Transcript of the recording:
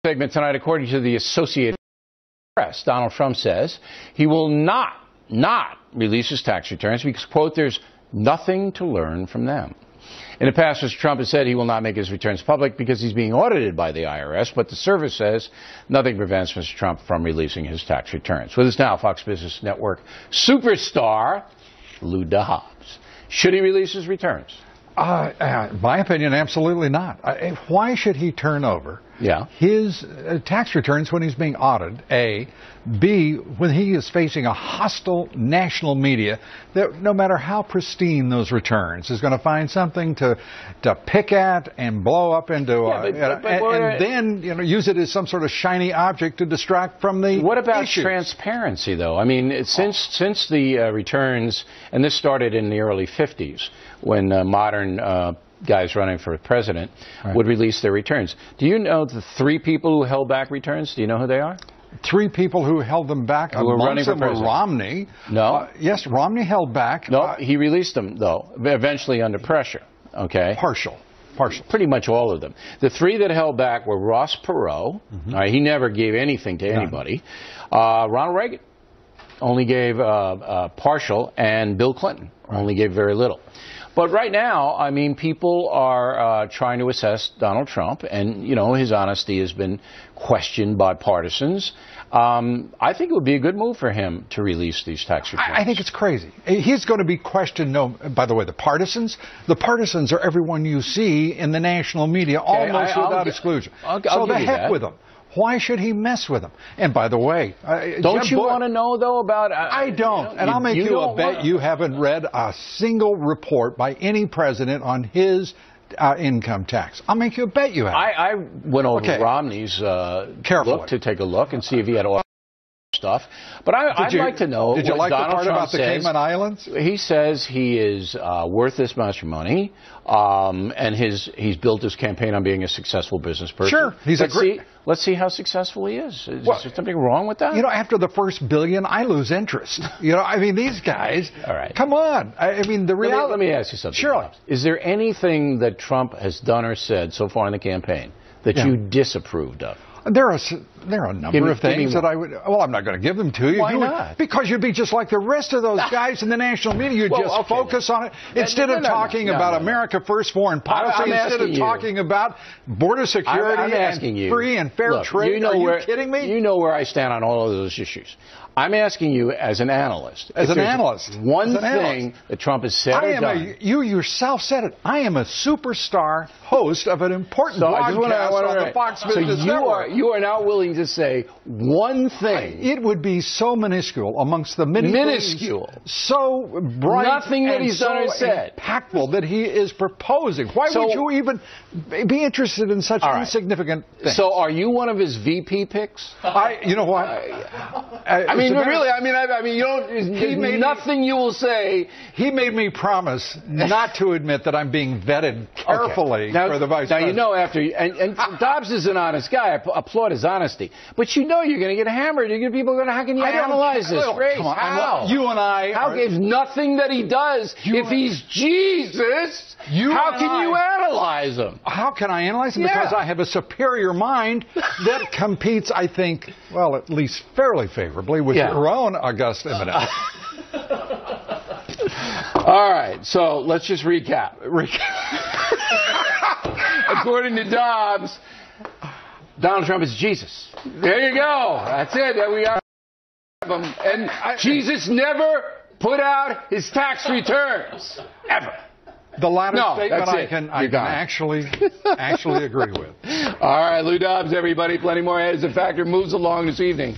segment tonight, according to the Associated Press, Donald Trump says he will not release his tax returns because, quote, there's nothing to learn from them. In the past, Mr. Trump has said he will not make his returns public because he's being audited by the IRS, but the service says nothing prevents Mr. Trump from releasing his tax returns. With us now, Fox Business Network superstar Lou Dobbs. Should he release his returns? My opinion, absolutely not. Why should he turn over his tax returns when he's being audited, A? B, when he is facing a hostile national media that, no matter how pristine those returns, is going to find something to pick at and blow up into, and then use it as some sort of shiny object to distract from the What about issues. Transparency, though? I mean, since the returns, and this started in the early 50s, when modern guys running for president would release their returns. Do you know the 3 people who held back returns? Do you know who they are? 3 people who held them back. Who were running for president. Romney. No. Yes, Romney held back. No, he released them, though, eventually under pressure. Okay. Partial. Pretty much all of them. The 3 that held back were Ross Perot. He never gave anything to anybody. Ronald Reagan only gave partial, and Bill Clinton only gave very little. But right now, I mean, people are trying to assess Donald Trump, and, his honesty has been questioned by partisans. I think it would be a good move for him to release these tax returns. I think it's crazy. He's going to be questioned. No, by the way, the partisans are everyone you see in the national media, almost without exclusion. So the heck with them. Why should he mess with them? And by the way, don't you want to know, though, about... I don't. And I'll make you a bet you haven't read a single report by any president on his income tax. I'll make you a bet you have. I went over Romney's look to take a look and see if he had all stuff. But I'd like to know... Did you like Donald the part Trump about the Cayman Islands? He says he is worth this much money, and he's built his campaign on being a successful business person. Sure. Let's see how successful he is. Is there something wrong with that? After the first $1 billion, I lose interest. I mean, these guys, all right. Come on. I mean, the reality... Let me ask you something. Sure. Is there anything that Trump has done or said so far in the campaign that you disapproved of? There are a number of things that I would... Well, I'm not going to give them to you. Why not? Because you'd be just like the rest of those guys in the national media. You'd focus on it. Instead of talking about America First foreign policy, instead of talking about border security and free and fair trade. Are you kidding me? You know where I stand on all of those issues. I'm asking you as an analyst. One thing that Trump has said or done. You yourself said it. I am a superstar host of an important broadcast on the Fox Business Network. You are now willing to say one thing. It would be so minuscule amongst the many things, so bright, nothing that he's done or said, impactful that he is proposing. Why would you even be interested in such insignificant things? So, are you one of his VP picks? You know what? You don't. Nothing you will say. He made me promise not to admit that I'm being vetted carefully for the vice president. Now, and Dobbs is an honest guy. I applaud his honesty. But you're going to get hammered. People are going to, how can you analyze this race? How? You and I. There's nothing that he does. If he's Jesus, how can you analyze him? How can I analyze him? Because I have a superior mind that competes, I think, well, at least fairly favorably with your own august eminence. All right, so let's just recap. According to Dobbs, Donald Trump is Jesus. There you go. That's it. There we are. And Jesus never put out his tax returns. Ever. The latter statement I can actually agree with. All right, Lou Dobbs, everybody. Plenty more as the factor moves along this evening.